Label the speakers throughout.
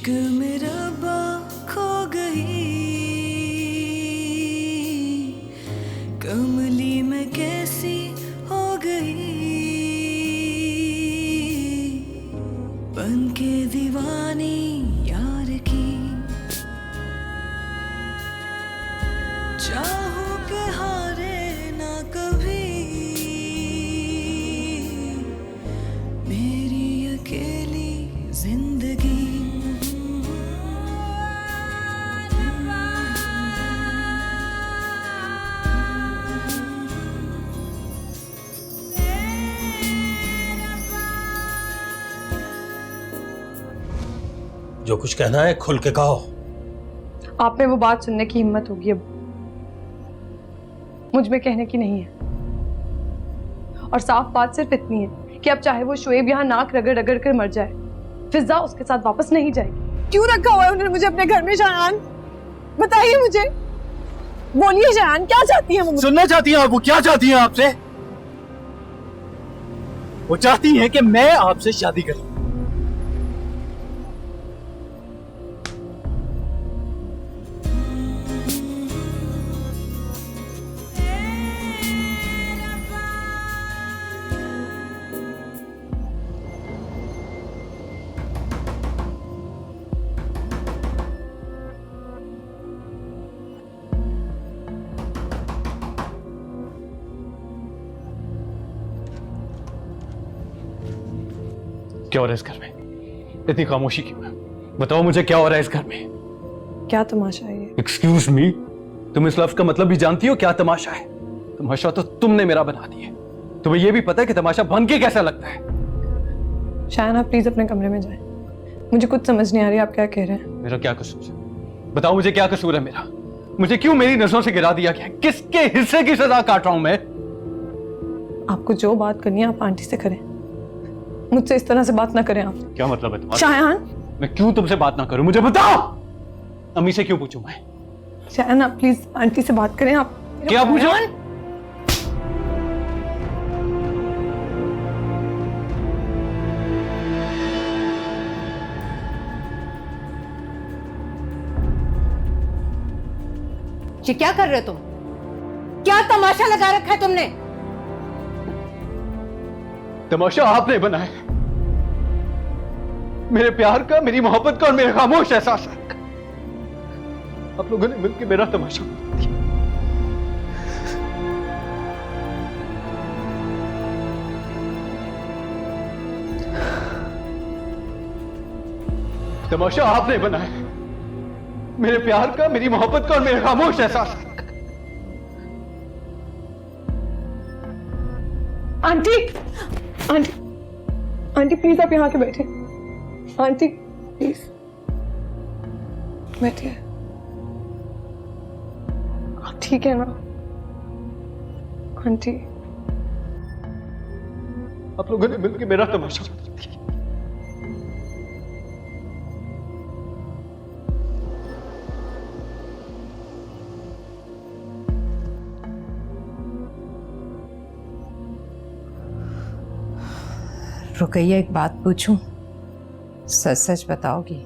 Speaker 1: इश्क में रब्बा खो गई, कमली में कैसी हो गई, बन के दीवानी यार की। चाहूं के हारे ना कभी मेरी अकेली जिंदगी।
Speaker 2: जो कुछ कहना है खुल के कहो।
Speaker 3: आप में वो बात सुनने की हिम्मत होगी अब, मुझ में कहने की नहीं है। और साफ बात सिर्फ इतनी है कि अब चाहे वो शुएब यहाँ नाक रगड़ रगड़ कर मर जाए, फिजा उसके साथ वापस नहीं जाएगी।
Speaker 4: क्यों रखा हुआ है उन्होंने मुझे अपने घर में? शायान बताइए मुझे, बोलिए शायान, क्या चाहती हैं वो?
Speaker 5: सुनना चाहती हैं आप? वो क्या चाहती हैं आपसे? वो चाहती हैं कि मैं आपसे शादी करूं। क्या हो रहा है इस घर में? इतनी खामोशी क्यों है? बताओ मुझे, क्या हो रहा है इस घर में?
Speaker 3: क्या तमाशा है ये?
Speaker 5: एक्सक्यूज मी, तुम इस लफ्ज का मतलब भी जानती हो? क्या तमाशा है? तमाशा तो तुमने मेरा बना दिया। तुम्हें यह भी पता है कि तमाशा बन के कैसा लगता है?
Speaker 3: शायन आप प्लीज अपने कमरे में जाएं, मुझे कुछ समझ नहीं आ रही आप क्या कह रहे हैं।
Speaker 5: मेरा क्या कसूर है? बताओ मुझे, क्या कसूर है मेरा? मुझे क्यों मेरी नजरों से गिरा दिया गया? किसके हिस्से की सजा काट रहा हूं मैं?
Speaker 3: आपको जो बात करनी है आप आंटी से करें, मुझसे इस तरह से बात ना करें आप।
Speaker 5: क्या मतलब है तुम्हारा?
Speaker 3: शायान,
Speaker 5: मैं क्यों तुमसे बात ना करूं? मुझे बताओ। अम्मी से क्यों पूछूं मैं?
Speaker 3: शायान आप प्लीज आंटी से बात करें आप।
Speaker 5: क्या पूछूं?
Speaker 6: ये क्या कर रहे हो तुम? क्या तमाशा लगा रखा है तुमने?
Speaker 5: तमाशा आपने बनाया, मेरे प्यार का, मेरी मोहब्बत का और मेरे खामोश एहसास का। आप लोगों ने मिलकर मेरा तमाशा बना दिया। तमाशा आपने बनाया, मेरे प्यार का, मेरी मोहब्बत का और मेरे खामोश एहसास का।
Speaker 3: आंटी, आंटी, आंटी प्लीज आप यहाँ के बैठे। आंटी प्लीज बैठिए। आप ठीक है ना आंटी?
Speaker 5: आप लोगों ने मिलकर मेरा तमाशा बना दिया।
Speaker 6: रुकैया, एक बात पूछूं? सच सच बताओगी?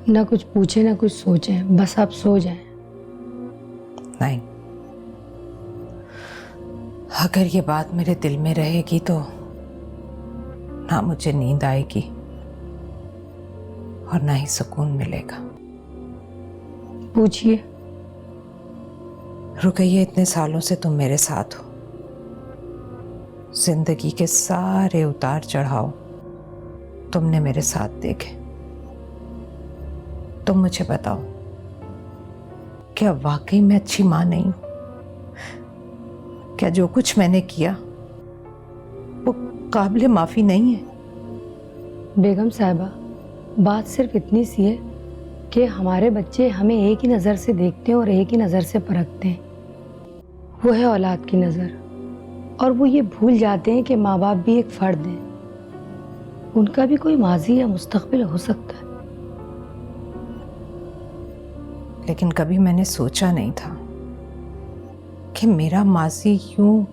Speaker 7: ना कुछ पूछे ना कुछ सोचे, बस आप सो जाएं।
Speaker 6: नहीं, अगर ये बात मेरे दिल में रहेगी तो ना मुझे नींद आएगी और ना ही सुकून मिलेगा।
Speaker 7: पूछिए।
Speaker 6: रुकैया, इतने सालों से तुम मेरे साथ हो, जिंदगी के सारे उतार चढ़ाव तुमने मेरे साथ देखे। तुम मुझे बताओ, क्या वाकई मैं अच्छी मां नहीं हूं? क्या जो कुछ मैंने किया वो काबिल माफी नहीं है?
Speaker 7: बेगम साहिबा, बात सिर्फ इतनी सी है कि हमारे बच्चे हमें एक ही नज़र से देखते हैं और एक ही नज़र से परखते हैं। वो है औलाद की नज़र, और वो ये भूल जाते हैं कि माँ बाप भी एक फ़र्द हैं, उनका भी कोई माजी या मुस्तकबिल हो सकता है।
Speaker 6: लेकिन कभी मैंने सोचा नहीं था कि मेरा माजी यूं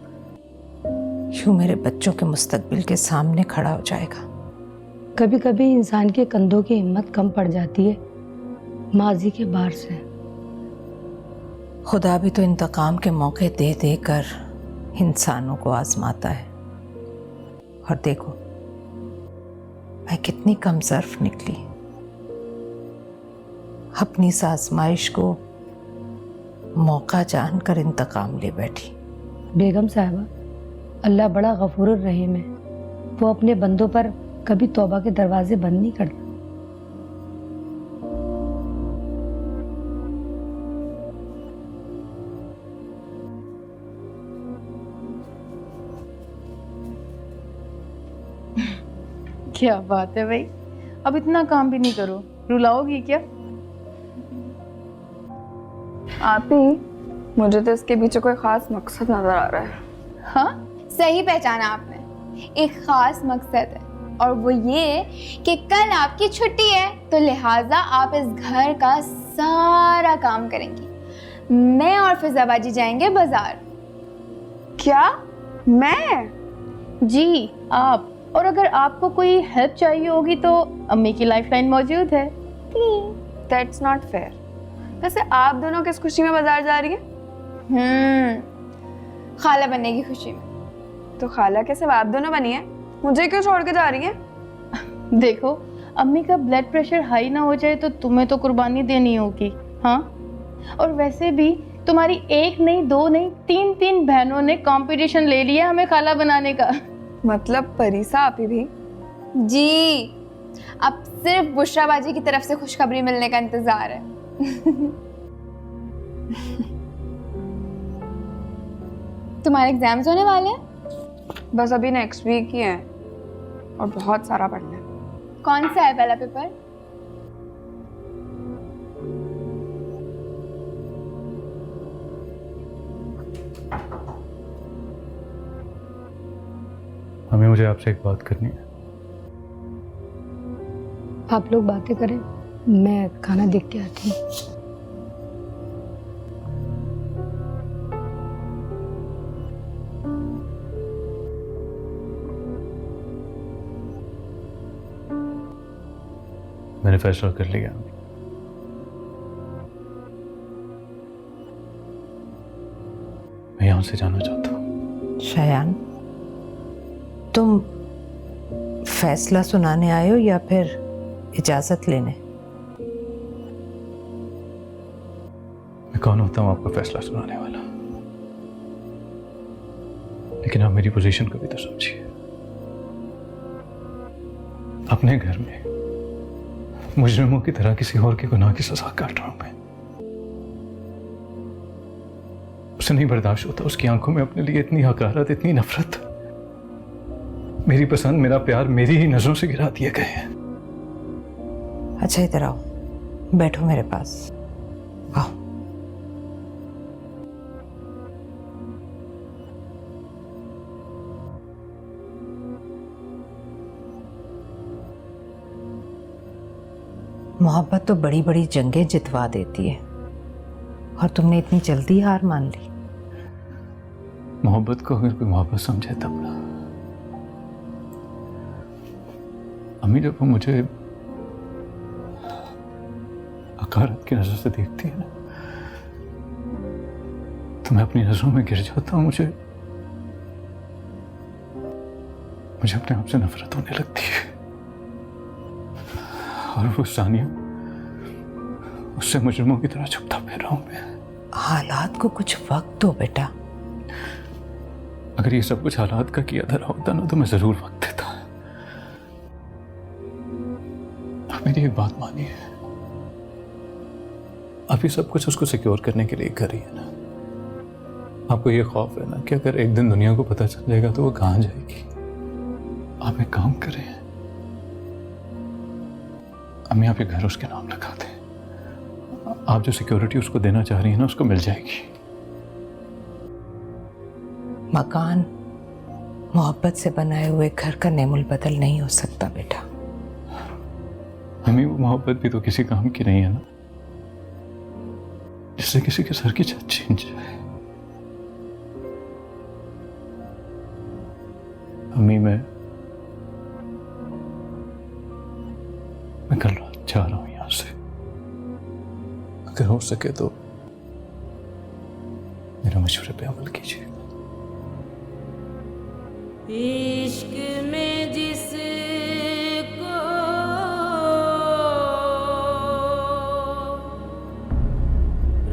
Speaker 6: मेरे बच्चों के मुस्तकबिल के सामने खड़ा हो जाएगा।
Speaker 7: कभी कभी इंसान के कंधों की हिम्मत कम पड़ जाती है माजी के भार से।
Speaker 6: खुदा भी तो इंतकाम के मौके दे देकर इंसानों को आजमाता है। और देखो मैं कितनी कमजोर निकली, अपनी इस आजमाइश को मौका जानकर इंतकाम ले बैठी।
Speaker 7: बेगम साहिबा, अल्लाह बड़ा गफूर रहीम है, वो अपने बंदों पर कभी तौबा के दरवाजे बंद नहीं करता।
Speaker 8: क्या बात है भाई, अब इतना काम भी नहीं करो, रुलाओगी क्या?
Speaker 9: आप ही, मुझे तो इसके पीछे कोई खास मकसद नजर आ रहा है।
Speaker 8: हाँ,
Speaker 10: सही पहचाना आपने, एक खास मकसद है और वो ये कि कल आपकी छुट्टी है तो लिहाजा आप इस घर का सारा काम करेंगी। मैं और फिजाबाजी जाएंगे बाजार।
Speaker 9: क्या? मैं?
Speaker 8: जी आप। और अगर आपको कोई हेल्प चाहिए होगी तो अम्मी की लाइफलाइन मौजूद है।
Speaker 9: That's not fair। वैसे आप दोनों किस खुशी में बाजार जा रही हैं?
Speaker 10: खाला बनने की खुशी में।
Speaker 9: तो खाला के सिर्फ आप दोनों बनी है, मुझे क्यों छोड़ के जा रही हैं?
Speaker 8: देखो, अम्मी का ब्लड प्रेशर हाई ना हो जाए तो तुम्हें तो कुर्बानी देनी होगी। हाँ, और वैसे भी तुम्हारी एक नहीं, दो नहीं, तीन बहनों ने कंपटीशन ले लिया हमें खाला बनाने का।
Speaker 9: मतलब परीसा आप ही भी?
Speaker 10: जी, अब सिर्फ बुशराबाजी की तरफ से खुशखबरी मिलने का इंतजार है। तुम्हारे एग्जाम्स होने वाले हैं?
Speaker 9: बस अभी नेक्स्ट वीक ही है और बहुत सारा पढ़ना है।
Speaker 10: कौन सा है पहला पेपर?
Speaker 5: हमें मुझे आपसे एक बात करनी है।
Speaker 7: आप लोग बातें करें, मैं खाना देख के आती हूँ।
Speaker 5: मैंने फैसला कर लिया। मैं यहां से जाना चाहता हूं।
Speaker 6: शयान, तुम फैसला सुनाने आए हो या फिर इजाजत लेने?
Speaker 5: मैं कौन होता हूं आपका फैसला सुनाने वाला? लेकिन आप मेरी पोजीशन को भी तो समझिए। अपने घर में मुजरिमों की तरह किसी और के गुनाह की सजा काट रहा हूं मैं। उसे नहीं बर्दाश्त होता, उसकी आंखों में अपने लिए इतनी हकारत, इतनी नफरत। मेरी पसंद, मेरा प्यार मेरी ही नजरों से गिरा दिए गए हैं।
Speaker 6: अच्छा इधर आओ, बैठो मेरे पास, आओ। मोहब्बत तो बड़ी बड़ी जंगें जितवा देती है और तुमने इतनी जल्दी हार मान ली।
Speaker 5: मोहब्बत को अगर कोई मोहब्बत समझे तब ना। अम्मी जब वो मुझे हकारत की नजर से देखती है ना, तो मैं अपनी नजरों में गिर जाता हूं। मुझे अपने आप से नफरत होने लगती है। और वो सानिया, उससे मुजरिमों की तरह छुपता फिर रहा हूं मैं।
Speaker 6: हालात को कुछ वक्त दो बेटा।
Speaker 5: अगर ये सब कुछ हालात का किया धरा होता ना तो मैं जरूर वक्त देता। आप मेरी एक बात मानिए, आप ये सब कुछ उसको सिक्योर करने के लिए कर रही है ना। आपको ये खौफ है ना कि अगर एक दिन दुनिया को पता चल जाएगा तो वो कहां जाएगी। आप एक काम करें, अम्मी आप ये घर उसके नाम लगा दें। आप जो सिक्योरिटी उसको देना चाह रही है ना, उसको मिल जाएगी।
Speaker 6: मकान मोहब्बत से बनाए हुए घर का नेमुल बदल नहीं हो सकता बेटा।
Speaker 5: अम्मी वो मोहब्बत भी तो किसी काम की नहीं है ना, जिससे किसी के सर की छत छीन जाए। अम्मी मैं कल रात जा रहा हूं यहां से। अगर हो सके तो मेरे मशवरे पे अमल कीजिए।
Speaker 1: इश्क में जिसको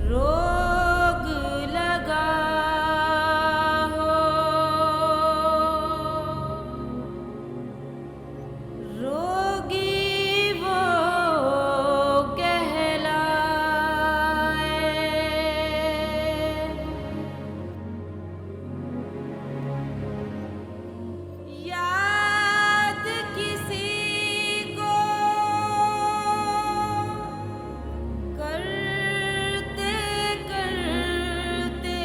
Speaker 1: रोग लगा हो, रोगी वो कहलाए। याद किसी को करते करते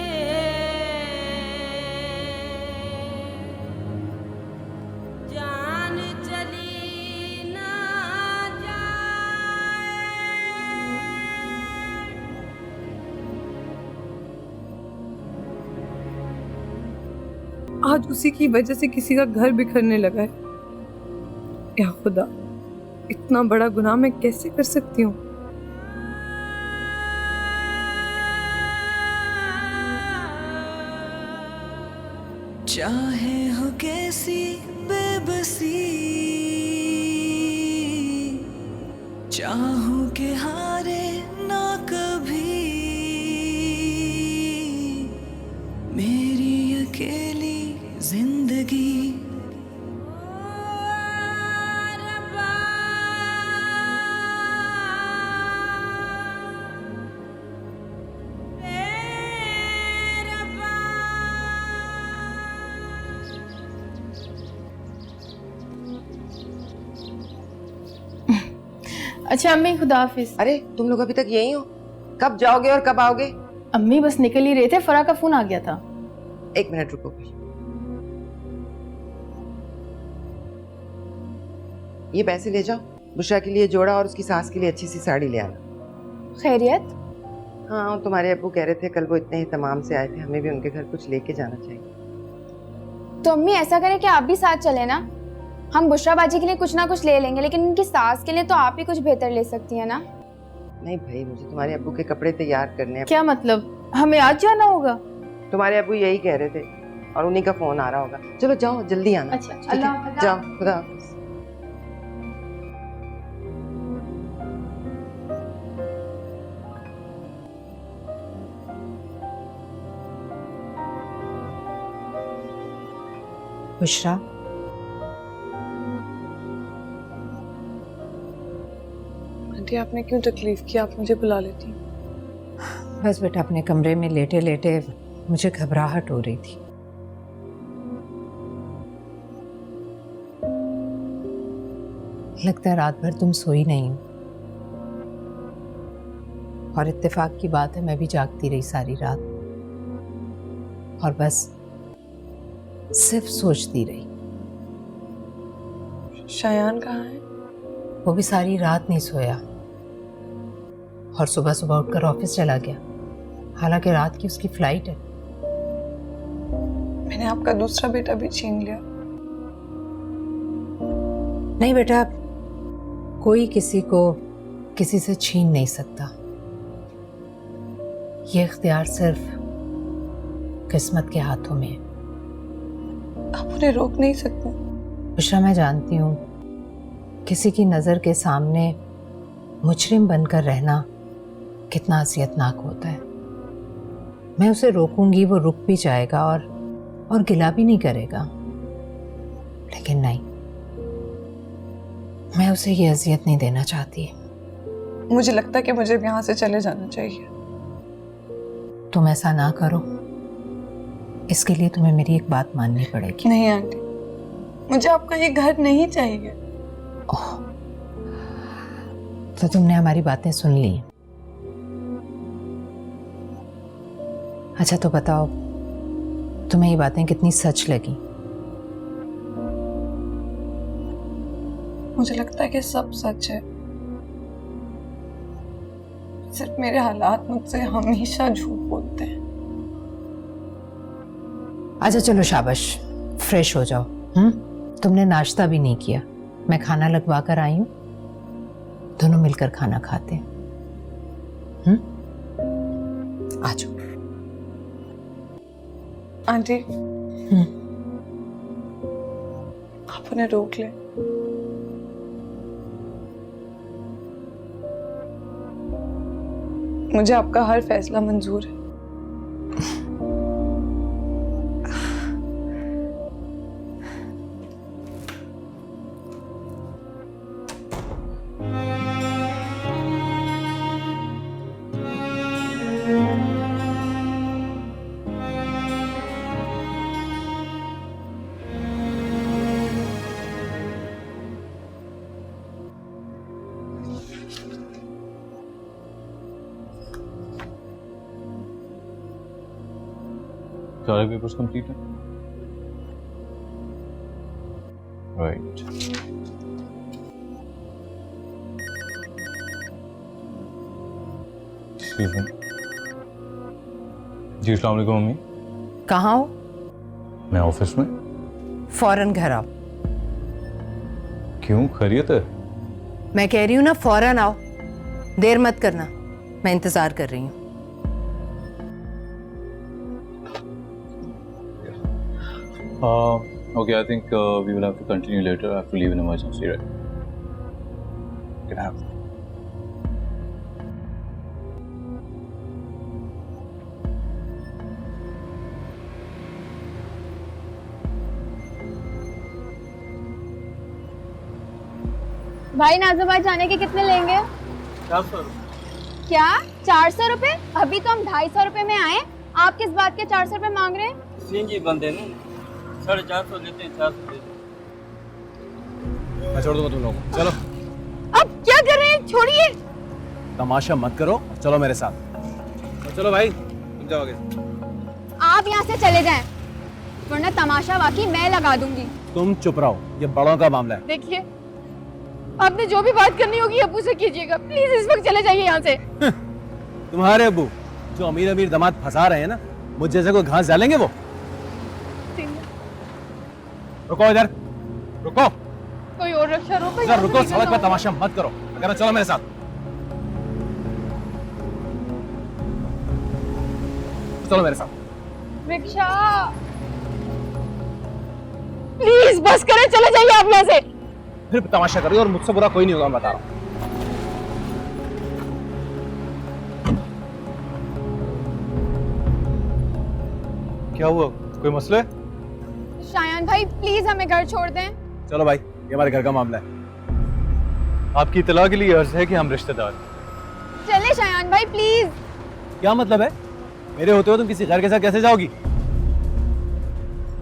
Speaker 1: जान चली ना जाए।
Speaker 3: आज उसी की वजह से किसी का घर बिखरने लगा है। या खुदा, इतना बड़ा गुनाह मैं कैसे कर सकती हूँ?
Speaker 1: चाहे हो कैसी बेबसी, चाहूं के हारे ना कभी, मेरी अकेली जिंदगी।
Speaker 8: अच्छा अम्मी, खुदा हाफिज।
Speaker 11: अरे तुम लोग अभी तक यही हो? कब जाओगे और कब आओगे?
Speaker 8: अम्मी बस निकल ही रहे थे, फरा का फोन आ गया था।
Speaker 11: एक मिनट रुको। ये पैसे ले जाओ, बुशरा के लिए जोड़ा और उसकी सास के लिए अच्छी सी साड़ी ले आना।
Speaker 10: खैरियत?
Speaker 11: हाँ, और तुम्हारे अब्बू कह रहे थे कल वो इतने ही तमाम से आए थे, हमें भी उनके घर कुछ लेके जाना चाहिए।
Speaker 10: तो अम्मी ऐसा करें कि आप भी साथ चले ना। हम बुशरा बाजी के लिए कुछ ना कुछ ले लेंगे, लेकिन उनकी सास के लिए तो आप ही कुछ बेहतर ले सकती है ना।
Speaker 11: नहीं भाई, मुझे तुम्हारे अब्बू के कपड़े तैयार करने हैं।
Speaker 8: क्या मतलब, हमें आज जाना होगा?
Speaker 11: तुम्हारे अब्बू यही कह रहे थे और उन्हीं का फोन आ रहा होगा। चलो जाओ, जल्दी आना।
Speaker 8: अच्छा,
Speaker 11: ठीक है?
Speaker 8: अल्लाह हाफ़िज़।
Speaker 11: जाओ, खुदा हाफ़िज़।
Speaker 6: बुशरा,
Speaker 3: आंटी, आपने क्यों तकलीफ की? आप मुझे बुला लेती।
Speaker 6: बस बेटा अपने कमरे में लेटे लेटे मुझे घबराहट हो रही थी। लगता है रात भर तुम सोई नहीं हो। और इत्तेफाक की बात है, मैं भी जागती रही सारी रात और बस सिर्फ सोचती रही।
Speaker 3: शायान कहाँ है?
Speaker 6: वो भी सारी रात नहीं सोया और सुबह सुबह उठकर ऑफिस चला गया, हालांकि रात की उसकी फ्लाइट है।
Speaker 3: मैंने आपका दूसरा बेटा भी छीन लिया।
Speaker 6: नहीं बेटा, कोई किसी को किसी से छीन नहीं सकता। ये इख्तियार सिर्फ किस्मत के हाथों में है।
Speaker 3: आप उन्हें रोक नहीं सकते।
Speaker 6: बुशरा, मैं जानती हूँ किसी की नज़र के सामने मुजरिम बनकर रहना कितना असियतनाक होता है। मैं उसे रोकूंगी, वो रुक भी जाएगा और गिला भी नहीं करेगा, लेकिन नहीं, मैं उसे ये अजियत नहीं देना चाहती।
Speaker 3: मुझे लगता है कि मुझे यहाँ से चले जाना चाहिए।
Speaker 6: तुम ऐसा ना करो, इसके लिए तुम्हें मेरी एक बात माननी पड़ेगी।
Speaker 3: नहीं आंटी, मुझे आपका ये घर नहीं चाहिए।
Speaker 6: ओह, तो तुमने हमारी बातें सुन ली। अच्छा तो बताओ, तुम्हें ये बातें कितनी सच लगी?
Speaker 3: मुझे लगता है कि सब सच है। सिर्फ मेरे हालात मुझसे हमेशा झूठ बोलते हैं।
Speaker 6: अच्छा चलो शाबाश, फ्रेश हो जाओ। तुमने नाश्ता भी नहीं किया, मैं खाना लगवा कर आई हूँ। दोनों मिलकर खाना खाते हैं। आ जाओ।
Speaker 4: आंटी आप उन्हें रोक लें। मुझे आपका हर फैसला मंजूर है।
Speaker 5: सारे पेपर्स कंप्लीट हैं? राइट। जी अस्सलाम वालेकुम मम्मी।
Speaker 6: कहाँ हो?
Speaker 5: मैं ऑफिस में।
Speaker 6: फौरन घर आओ।
Speaker 5: क्यों, खैरियत है?
Speaker 6: मैं कह रही हूँ ना, फौरन आओ, देर मत करना, मैं इंतजार कर रही हूँ।
Speaker 5: Okay, I think we will have to continue later. I have to leave in emergency, right? Can I have?
Speaker 10: भाई नाज़ाबाद जाने के कितने लेंगे?
Speaker 2: 400।
Speaker 10: क्या 400 रुपए? अभी तो हम 250 रुपए में आए, आप किस बात के 400 रुपए मांग रहे हैं?
Speaker 2: सीएनजी बंदे ना 450 लेते हैं, 400 लेते हैं।
Speaker 12: मैं छोड़ दूंगा तुम लोगों को, चलो।
Speaker 10: अब क्या कर रहे हैं, छोड़िए।
Speaker 12: तमाशा मत करो, चलो मेरे साथ। चलो भाई, तुम जाओगे।
Speaker 10: आप यहाँ से चले जाएं, वरना तमाशा वाकई मैं लगा दूंगी।
Speaker 12: तुम चुप रहो, ये बड़ों का मामला है।
Speaker 10: देखिए, आपने जो भी बात करनी होगी अब्बू से कीजिएगा, प्लीज इस वक्त चले जाइए यहाँ से।
Speaker 12: तुम्हारे अब्बू जो अमीर अमीर दामाद फंसा रहे हैं ना, मुझ जैसे को घास डालेंगे वो? रुको इधर, रुको।
Speaker 10: कोई और रक्षा रोको।
Speaker 12: इधर रुको, सड़क पर तमाशा मत करो। अगर चलो मेरे साथ, चलो मेरे साथ।
Speaker 10: रिक्शा, प्लीज बस करें, चले जाइए आप यहाँ से।
Speaker 12: फिर तमाशा कर रही हो और मुझसे बुरा कोई नहीं होगा, मैं बता रहा हूँ।
Speaker 5: क्या हुआ, कोई मसला है?
Speaker 10: शायान भाई प्लीज हमें घर छोड़ दें।
Speaker 12: चलो भाई, ये हमारे घर का मामला है।
Speaker 5: आपकी इत्तला के लिए अर्ज है कि हम रिश्तेदार।
Speaker 10: चले शायान भाई प्लीज।
Speaker 12: क्या मतलब है? मेरे होते हो तुम किसी घर के साथ कैसे जाओगी?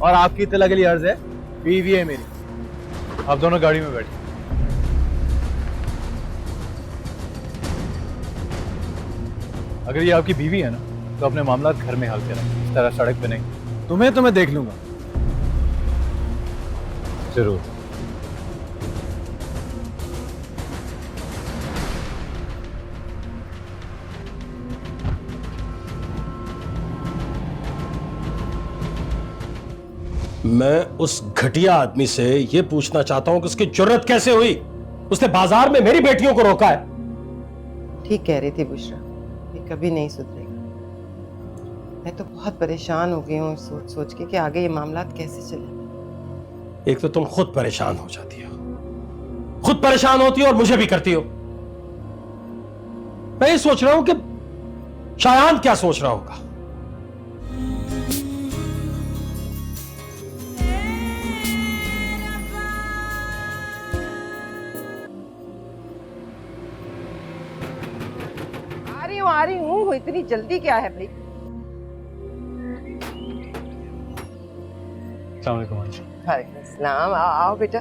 Speaker 12: और आपकी इत्तला के लिए अर्ज है, बीवी है मेरी।
Speaker 5: आप दोनों गाड़ी में बैठे। अगर ये आपकी बीवी है ना, तो अपने मामला घर में हल करें, इस तरह सड़क पे नहीं।
Speaker 12: तुम्हें तो मैं देख लूंगा।
Speaker 5: जरूर।
Speaker 2: मैं उस घटिया आदमी से यह पूछना चाहता हूं कि उसकी जुर्रत कैसे हुई, उसने बाजार में मेरी बेटियों को रोका है।
Speaker 11: ठीक कह रही थी बुशरा, ये कभी नहीं सुधरेगा। मैं तो बहुत परेशान हो गई हूँ सोच सोच के कि आगे ये मामला कैसे चले।
Speaker 2: एक तो तुम खुद परेशान हो जाती हो, खुद परेशान होती हो और मुझे भी करती हो। मैं ये सोच रहा हूं कि शायान क्या सोच रहा होगा।
Speaker 11: आ रही हूँ, इतनी जल्दी क्या है भाई?
Speaker 5: अस्सलाम वालेकुम आंटी।
Speaker 11: वालेकुम अस्सलाम। आओ बेटा।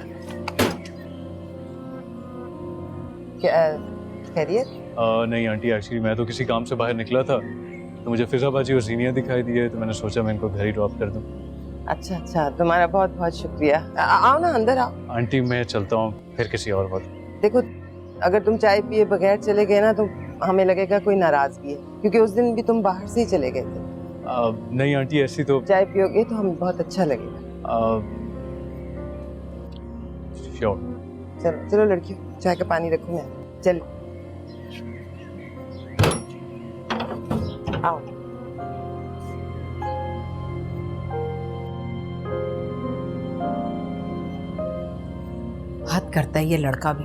Speaker 11: क्या खैरियत?
Speaker 5: नहीं आंटी, एक्चुअली मैं तो किसी काम से बाहर निकला था, तो मुझे फिजा बाजी और जीनिया दिखाई दी है, तो मैंने सोचा मैं इनको घर ही ड्रॉप कर दूं।
Speaker 11: अच्छा अच्छा, तुम्हारा बहुत बहुत शुक्रिया। आओ ना, अंदर आओ।
Speaker 5: आंटी मैं चलता हूँ, फिर किसी और वक्त।
Speaker 11: देखो, अगर तुम चाय पिए बगैर चले गए ना तो हमें लगेगा कोई नाराजगी है, क्योंकि उस दिन भी तुम बाहर से ही चले गए थे।
Speaker 5: नहीं आंटी, ऐसी तो
Speaker 11: चाय पियोगे तो हमें बहुत अच्छा लगेगा।
Speaker 5: श्योर।
Speaker 11: चलो चलो लड़कियों, चाय का पानी रखो। मैं चल आओ।
Speaker 6: हद करता है ये लड़का भी।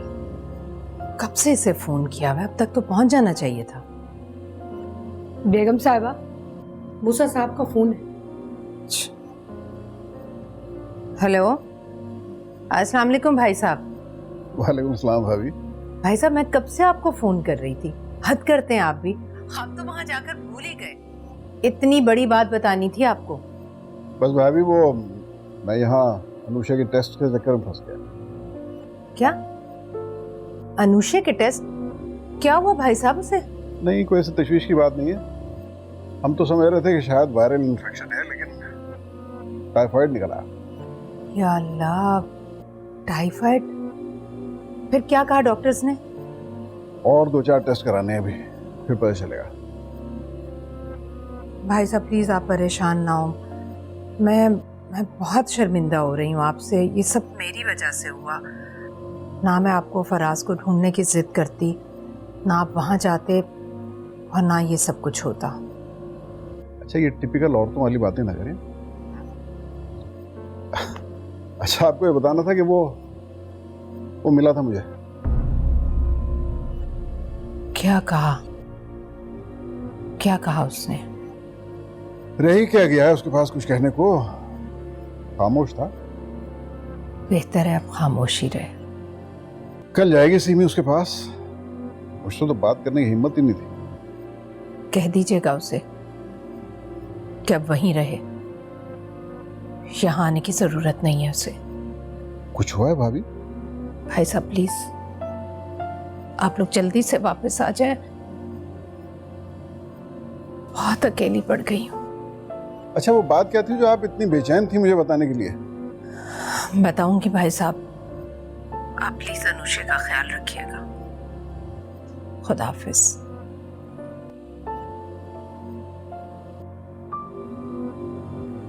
Speaker 6: कब से इसे फोन किया हुआ है, अब तक तो पहुंच जाना चाहिए था।
Speaker 7: बेगम साहिबा, मूसा साहब का फोन है।
Speaker 6: हेलो, अस्सलाम वालेकुम भाई साहब।
Speaker 13: वालेकुम सलाम भाभी।
Speaker 6: भाई साहब, मैं कब से आपको फोन कर रही थी। हद करते हैं आप भी। हम तो वहां जाकर भूल ही गए। इतनी बड़ी बात बतानी थी आपको।
Speaker 13: बस भाभी वो मैं यहाँ अनुषा के टेस्ट के चक्कर में फंस गया।
Speaker 6: क्या? अनुषा के टेस्ट? क्या हुआ भाई साहब उसे?
Speaker 13: नहीं, कोई ऐसी तशवीश की बात नहीं है। हम तो समझ रहे थे कि शायद वायरल इन्फेक्शन है, लेकिन टाइफाइड निकला।
Speaker 6: या अल्लाह, टाइफाइड? फिर क्या कहा डॉक्टर्स ने?
Speaker 13: और 2-4 टेस्ट कराने हैं अभी, फिर पता चलेगा।
Speaker 6: भाई साहब प्लीज आप परेशान ना हो। मैं बहुत शर्मिंदा हो रही हूँ आपसे। ये सब मेरी वजह से हुआ। ना मैं आपको फराज को ढूंढने की जिद करती, ना आप वहाँ जाते, और ना ये सब कुछ होता।
Speaker 13: अच्छा, ये टिपिकल औरतों वाली बातें ना करें। अच्छा, आपको ये बताना था कि वो मिला था मुझे।
Speaker 6: क्या कहा? क्या कहा उसने?
Speaker 13: रह ही क्या गया है उसके पास कुछ कहने को। खामोश था।
Speaker 6: बेहतर है अब खामोश ही रहे।
Speaker 13: कल जाएगी सीमी उसके पास। मुझसे तो बात करने की हिम्मत ही नहीं थी।
Speaker 6: कह दीजिएगा उसे कि अब वहीं रहे। यहाँ आने की जरूरत नहीं है उसे।
Speaker 13: कुछ हुआ है भाभी?
Speaker 6: भाई साहब प्लीज आप लोग जल्दी से वापस आ जाएं। बहुत अकेली पड़ गई हूँ।
Speaker 13: अच्छा, वो बात क्या थी जो आप इतनी बेचैन थी मुझे बताने के लिए?
Speaker 6: बताऊंगी भाई साहब। आप प्लीज अनुषा का ख्याल रखिएगा। खुदा हाफिज।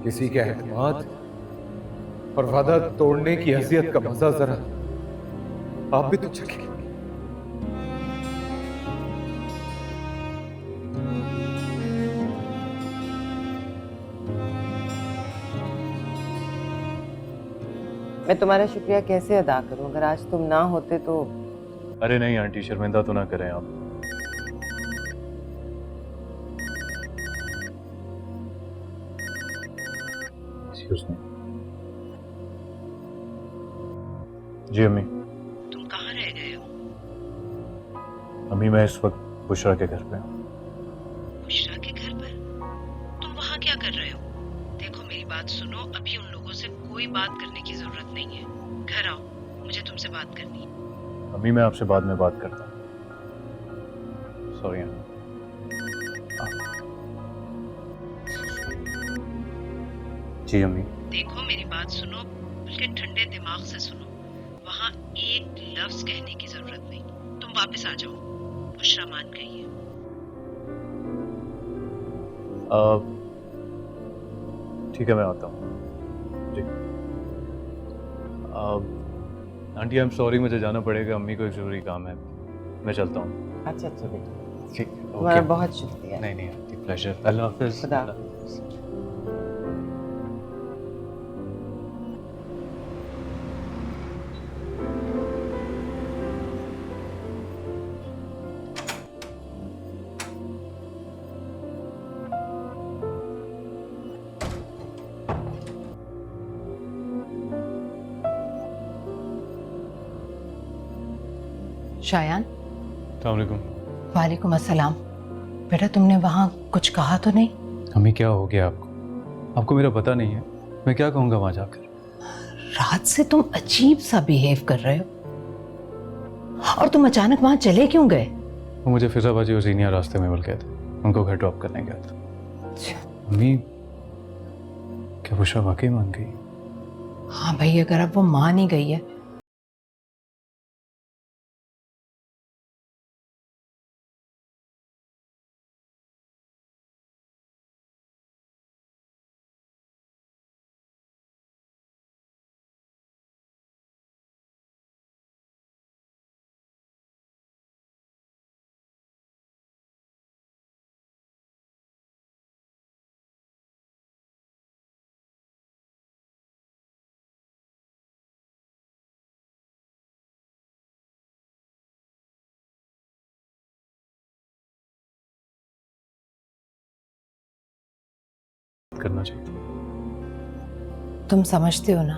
Speaker 14: किसी का एतमाद और वादा तोड़ने की हैसियत का मजा जरा आप भी तो चखें।
Speaker 11: मैं तुम्हारा शुक्रिया कैसे अदा करूं? अगर आज तुम ना होते तो।
Speaker 5: अरे नहीं आंटी, शर्मिंदा तो ना करें आप। Excuse me. जी अम्मी।
Speaker 6: तुम कहाँ रह गए हो?
Speaker 5: अम्मी मैं इस वक्त बुशरा के घर पे हूँ।
Speaker 6: बुशरा के घर पर? तुम वहाँ क्या कर रहे हो? देखो मेरी बात सुनो, अभी उन लोगों से कोई बात करने की जरूरत नहीं है। घर आओ, मुझे तुमसे बात करनी है।
Speaker 5: अम्मी मैं आपसे बाद में बात करता हूँ। सॉरी। जी अम्मी।
Speaker 6: देखो मेरी बात सुनो, बल्कि ठंडे दिमाग से सुनो। वहाँ एक लफ्ज कहने की जरूरत नहीं। तुम वापस आ जाओ। बुशरा मान गई है।
Speaker 5: ठीक है मैं आता हूँ। जी। आंटी आई एम सॉरी, मुझे जाना पड़ेगा। अम्मी को एक जरूरी काम है। मैं चलता हूँ।
Speaker 11: अच्छा बेटा,
Speaker 5: ठीक।
Speaker 11: तुम्हारा बहुत शुक्रिया।
Speaker 5: नहीं आंटी, प्लेजर। अल्लाह हाफिज।
Speaker 11: खुदा।
Speaker 6: शायान।
Speaker 5: अस्सलाम वालेकुम।
Speaker 6: वालेकुम अस्सलाम। बेटा तुमने वहाँ कुछ कहा तो नहीं?
Speaker 5: अम्मी क्या हो गया आपको? आपको मेरा पता नहीं है? मैं क्या कहूँगा वहाँ जाकर?
Speaker 6: रात से तुम अजीब सा बिहेव कर रहे हो। और तुम अचानक वहाँ चले क्यों गए?
Speaker 5: वो मुझे फिजाबाजी और जीनिया रास्ते में मिल गए थे। उनको घर ड्रॉप करने गया था। अम्मी क्या बुशरा वाकई मान गई?
Speaker 6: हाँ भाई, अगर अब वो मान ही गई है
Speaker 5: करना चाहता हूँ।
Speaker 6: तुम समझते हो ना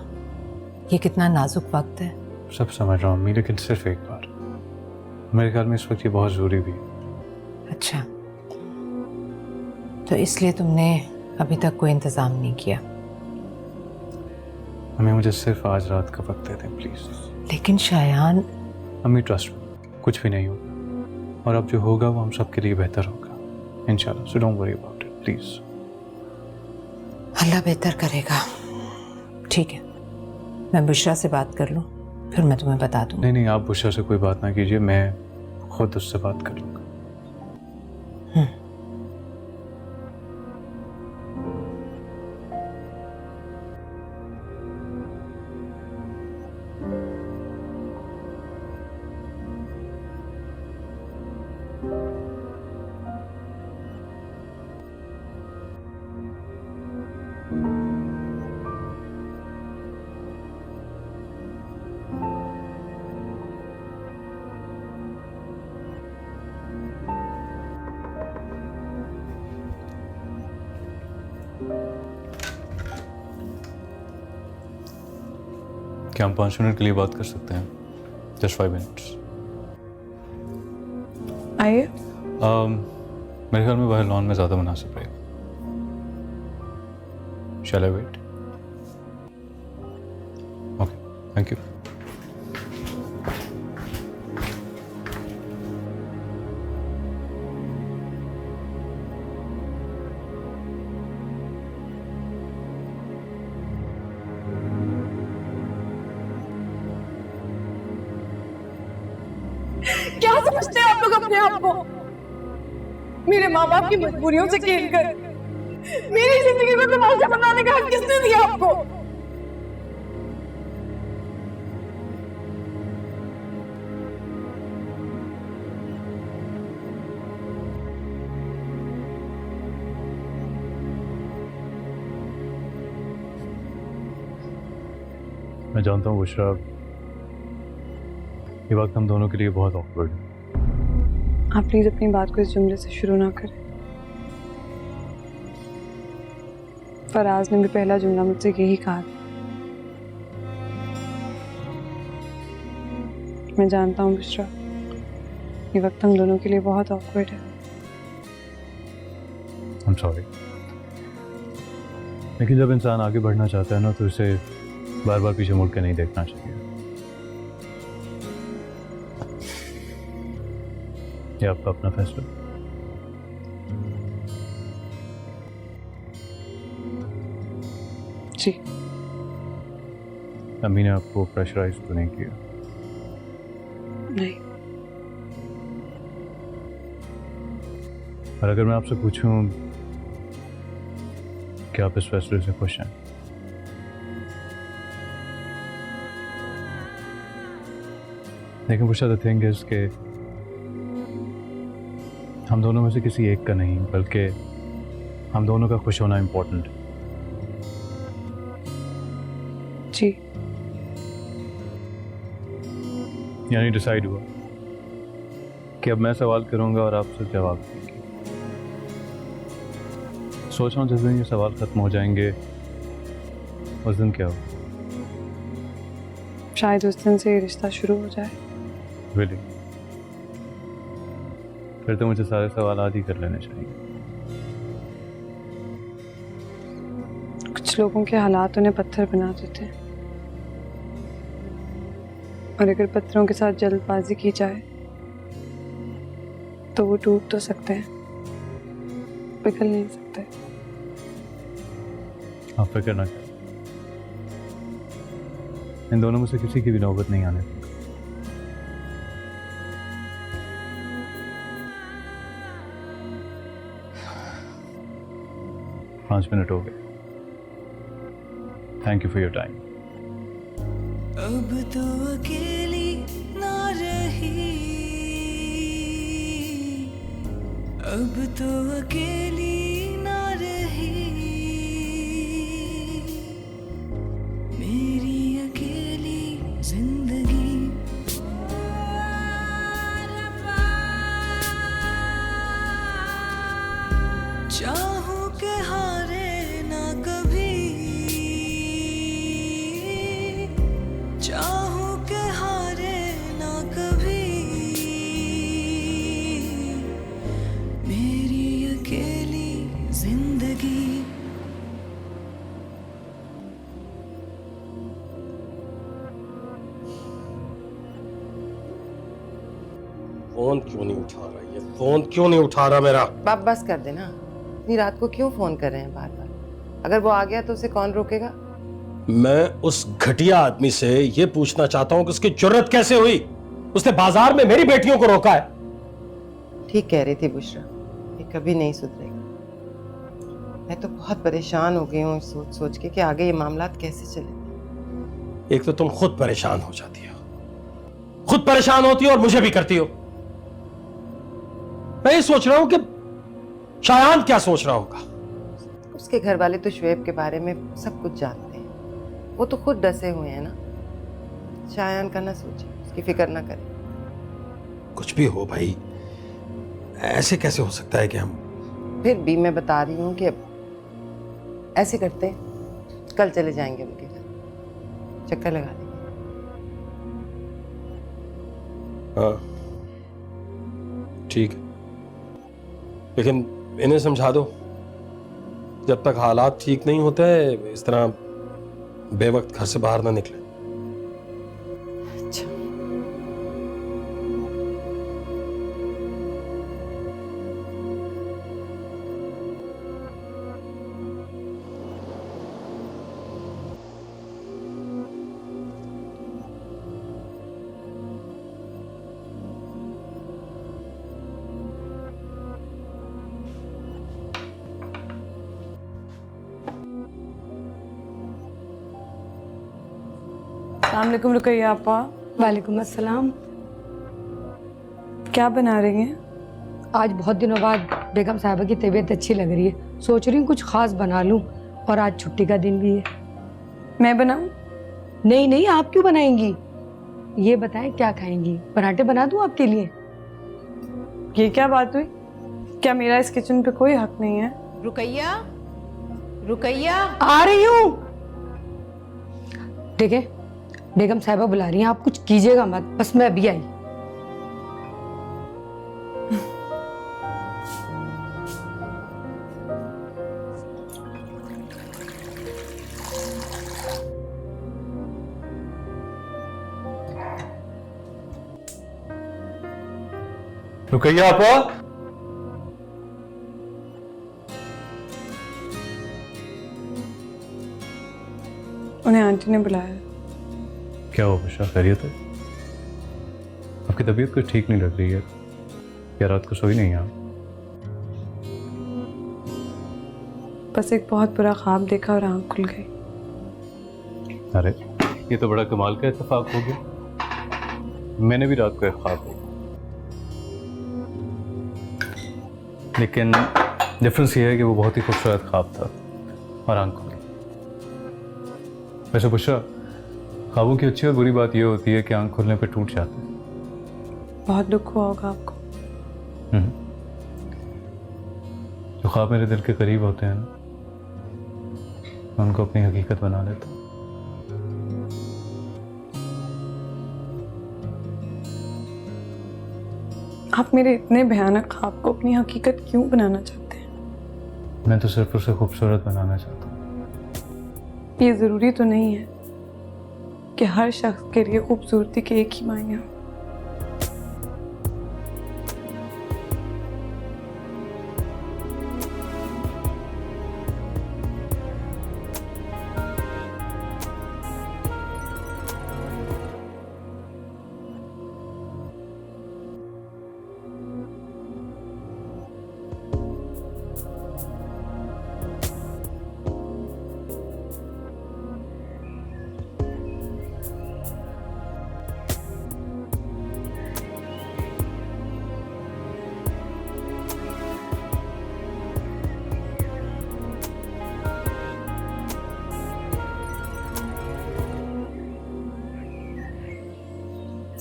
Speaker 6: ये कितना नाजुक वक्त है।
Speaker 5: सब समझ रहा हूँ अम्मी, लेकिन सिर्फ एक बार। मेरे ख्याल में इस वक्त ये बहुत ज़रूरी भी है।
Speaker 6: अच्छा, तो इसलिए तुमने अभी तक कोई इंतज़ाम नहीं किया?
Speaker 5: अम्मी मुझे सिर्फ आज रात का वक्त दे दें प्लीज़।
Speaker 6: लेकिन शायान।
Speaker 5: अम्मी ट्रस्ट मी, कुछ भी नहीं होगा, और अब जो होगा वो हम सबके लिए बेहतर होगा इंशाल्लाह। So don't worry about it please.
Speaker 6: अल्लाह बेहतर करेगा। ठीक है, मैं बुशरा से बात कर लूँ, फिर मैं तुम्हें बता दूँ।
Speaker 5: नहीं, आप बुशरा से कोई बात ना कीजिए, मैं खुद उससे बात कर लूँगा। क्या हम 5 मिनट के लिए बात कर सकते हैं? Just 5 minutes.
Speaker 3: आइए।
Speaker 5: मेरे ख्याल में बाहर लॉन में ज़्यादा मुनासिब रहेगा। Shall I wait? Okay, thank you.
Speaker 4: क्या समझते हैं आप लोग अपने आप को? मेरे माँ बाप की मजबूरियों से खेल कर मेरी जिंदगी में तमाशा बनाने का हक किसने दिया आपको?
Speaker 5: मैं जानता हूँ बुशरा, ये वक्त हम दोनों के लिए बहुत ऑकवर्ड है।
Speaker 3: आप प्लीज अपनी बात को इस जुमले से शुरू ना करें। फराज ने भी पहला जुमला मुझसे यही कहा था। मैं जानता हूँ बुशरा, ये वक्त हम दोनों के लिए बहुत ऑकवर्ड है।
Speaker 5: I'm sorry। लेकिन जब इंसान आगे बढ़ना चाहता है ना, तो उसे बार बार पीछे मुड़ के नहीं देखना चाहिए। ये आपका अपना फैसला।
Speaker 3: जी।
Speaker 5: अम्मी ने आपको प्रेशराइज तो नहीं किया?
Speaker 3: नहीं।
Speaker 5: और अगर मैं आपसे पूछूं कि आप इस फैसले से खुश हैं? लेकिन बुशरा, द थिंग इज के हम दोनों में से किसी एक का नहीं, बल्कि हम दोनों का खुश होना इम्पोर्टेंट है।
Speaker 3: जी।
Speaker 5: यानी डिसाइड हुआ कि अब मैं सवाल करूंगा और आप सिर्फ जवाब देंगे। सोच रहा हूँ जिस दिन ये सवाल खत्म हो जाएंगे उस दिन क्या हो?
Speaker 3: शायद उस दिन से ये रिश्ता शुरू हो जाए।
Speaker 5: Really? फिर तो मुझे सारे सवाल आज ही कर लेने चाहिए।
Speaker 3: कुछ लोगों के हालात उन्हें पत्थर बना देते हैं, और अगर पत्थरों के साथ जल्दबाजी की जाए तो वो टूट तो सकते हैं, पिघल नहीं सकते।
Speaker 5: आप फिक्र ना करें, इन दोनों में से किसी की भी नौबत नहीं आने देंगे। 5 मिनट हो गए। Thank you for your time.
Speaker 1: अब तो अकेली ना रही, अब तो अकेली ना रही, मेरी अकेली जिंदगी। चाहूं के हारे ना
Speaker 2: फोन क्यों नहीं उठा रहा? ये फोन क्यों नहीं उठा रहा मेरा?
Speaker 11: बाप बस कर देना, इतनी रात को क्यों फोन कर रहे हैं बार बार? अगर वो आ गया तो उसे कौन रोकेगा?
Speaker 2: मैं उस घटिया आदमी से ये पूछना चाहता हूं कि उसकी जुर्रत कैसे हुई? उसने बाजार में मेरी बेटियों को रोका है।
Speaker 11: ठीक कह रही थी बुशरा, ये कभी नहीं सुधरेगा। मैं तो बहुत परेशान हो गई हूँ सोच सोच के कि आगे ये मामला कैसे चले।
Speaker 2: एक तो तुम खुद परेशान हो जाती हो, खुद परेशान होती हो और मुझे भी करती हो। मैं ये सोच रहा हूं कि शायान क्या सोच रहा होगा।
Speaker 11: उसके घर वाले तो शुएब के बारे में सब कुछ जानते हैं, वो तो खुद डसे हुए हैं ना। शायान का ना सोचे, उसकी फिक्र ना करे।
Speaker 2: कुछ भी हो भाई, ऐसे कैसे हो सकता है कि हम...
Speaker 11: फिर भी मैं बता रही हूँ कि ऐसे करते हैं, कल चले जाएंगे उनके घर, चक्कर लगा देंगे।
Speaker 2: हाँ ठीक है, लेकिन इन्हें समझा दो जब तक हालात ठीक नहीं होते इस तरह बेवक्त घर से बाहर ना निकले।
Speaker 11: अच्छा।
Speaker 4: अस्सलाम वालेकुम रुकैया आपा।
Speaker 7: वालेकुम अस्सलाम।
Speaker 4: क्या बना रही हैं?
Speaker 7: आज बहुत दिनों बाद बेगम साहिबा की तबीयत अच्छी लग रही है, सोच रही हूँ कुछ खास बना लूँ, और आज छुट्टी का दिन भी है।
Speaker 4: मैं बनाऊँ?
Speaker 7: नहीं नहीं, आप क्यों बनाएंगी? ये बताएं क्या खाएंगी? पराठे बना दूँ आपके लिए?
Speaker 4: ये क्या बात हुई? क्या मेरा इस किचन पे कोई हक नहीं है?
Speaker 6: रुकैया, रुकैया,
Speaker 7: आ रही हूँ। देखे बेगम साहिबा बुला रही हैं, आप कुछ कीजिएगा मत, बस मैं अभी आई।
Speaker 5: रुकैया आपा,
Speaker 4: उन्हें आंटी ने बुलाया।
Speaker 5: क्या हो बुशरा, खैरियत है? आपकी तबीयत कुछ ठीक नहीं लग रही है, क्या रात को सोई नहीं आप?
Speaker 4: बस एक बहुत बुरा ख्वाब देखा और आंख खुल गई।
Speaker 5: अरे ये तो बड़ा कमाल का इत्तेफाक हो गया। मैंने भी रात को एक ख्वाब देखा, लेकिन डिफरेंस ये है कि वो बहुत ही खूबसूरत ख्वाब था और आंख खुल गई। वैसे बुशरा, ख्वाबों की अच्छी और बुरी बात यह होती है कि आंख खुलने पे टूट जाते हैं।
Speaker 4: बहुत दुख हुआ होगा आपको।
Speaker 5: जो ख्वाब मेरे दिल के करीब होते हैं ना, मैं उनको अपनी हकीकत बना लेता हूँ।
Speaker 4: आप मेरे इतने भयानक ख्वाब को अपनी हकीकत क्यों बनाना चाहते हैं?
Speaker 5: मैं तो सिर्फ उसे खूबसूरत बनाना चाहता हूँ।
Speaker 4: ये ज़रूरी तो नहीं है कि हर शख्स के लिए खूबसूरती के एक ही मायने हो।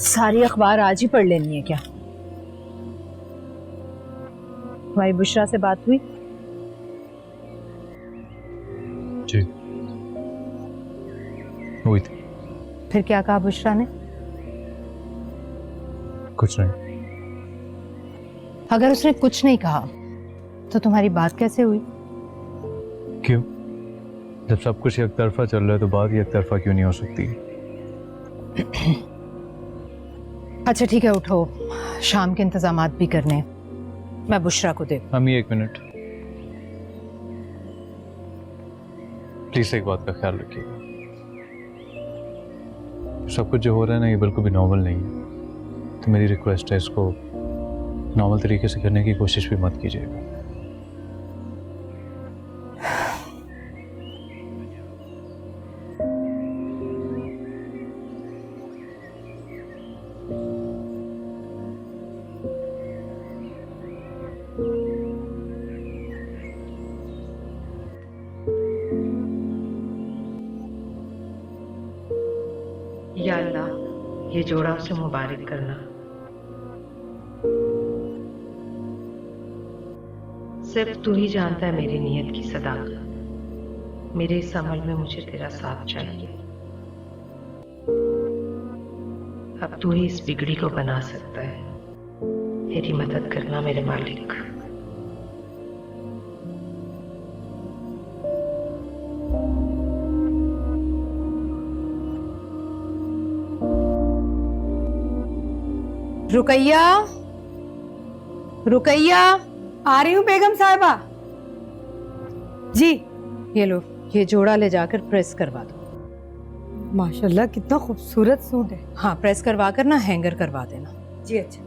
Speaker 6: सारी अखबार आज ही पढ़ लेनी है क्या? हमारी बुशरा से बात हुई?
Speaker 5: जी हुई थी।
Speaker 6: फिर क्या कहा बुशरा ने?
Speaker 5: कुछ नहीं।
Speaker 6: अगर उसने कुछ नहीं कहा तो तुम्हारी बात कैसे हुई?
Speaker 5: क्यों? जब सब कुछ एक तरफा चल रहा है तो बात ही एक तरफा क्यों नहीं हो सकती?
Speaker 6: अच्छा ठीक है, उठो, शाम के इंतजामात भी करने हैं। मैं बुशरा को दे।
Speaker 5: अम्मी 1 मिनट, प्लीज एक बात का ख्याल रखिएगा। सब कुछ जो हो रहा है ना, ये बिल्कुल भी नॉर्मल नहीं है, तो मेरी रिक्वेस्ट है इसको नॉर्मल तरीके से करने की कोशिश भी मत कीजिएगा।
Speaker 6: या अल्लाह, ये जोड़ा उसे मुबारक करना। सिर्फ तू ही जानता है मेरी नीयत की सदाकत। मेरे इस अमल में मुझे तेरा साथ चाहिए। अब तू ही इस बिगड़ी को बना सकता है। मेरी मदद करना मेरे मालिक। रुकैया, रुकैया,
Speaker 7: आ रही हूँ बेगम साहिबा। जी।
Speaker 6: ये लो, ये जोड़ा ले जाकर प्रेस करवा दो।
Speaker 7: माशाल्लाह कितना खूबसूरत सूट है।
Speaker 6: हाँ, प्रेस करवा कर ना हैंगर करवा देना।
Speaker 7: जी अच्छा।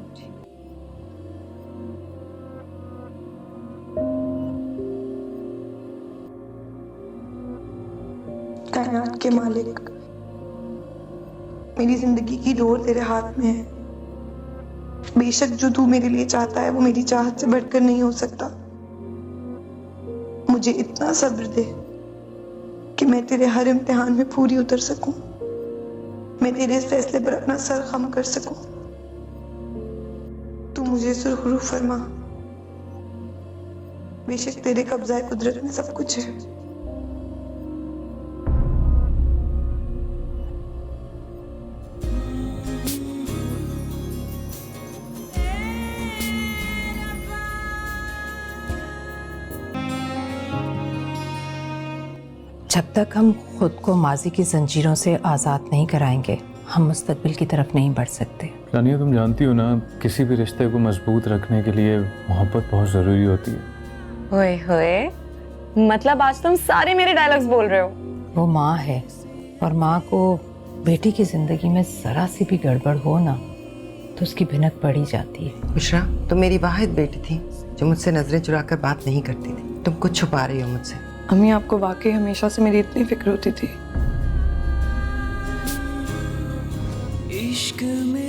Speaker 15: कायनात के मालिक, मेरी जिंदगी की डोर तेरे हाथ में है। बेशक जो तू मेरे लिए चाहता है वो मेरी चाहत से बढ़कर नहीं हो सकता। मुझे इतना सब्र दे कि मैं तेरे हर इम्तिहान में पूरी उतर सकूं। मैं तेरे इस फैसले पर अपना सर खम कर सकूं। तू मुझे सुरखरू फरमा। बेशक तेरे कब्ज़ा कुदरत में सब कुछ है।
Speaker 6: जब तक हम खुद को माजी की जंजीरों से आज़ाद नहीं कराएंगे, हम मुस्तकबिल की तरफ नहीं बढ़ सकते।
Speaker 5: रानिया, तुम जानती हो ना, किसी भी रिश्ते को मजबूत रखने के लिए मोहब्बत बहुत ज़रूरी होती है।
Speaker 9: होए होए, मतलब आज तुम सारे मेरे डायलॉग्स बोल रहे हो।
Speaker 6: वो माँ है और माँ को बेटी की ज़िंदगी में ज़रा सी भी गड़बड़ हो ना तो उसकी भिनक पड़ ही जाती है।
Speaker 11: बुशरा, तुम मेरी वाहिद बेटी थी जो मुझसे नजरें चुराकर बात नहीं करती थी। तुम कुछ छुपा रही हो मुझसे।
Speaker 15: अम्मी, आपको वाकई हमेशा से मेरी इतनी फिक्र होती थी।
Speaker 1: इश्क में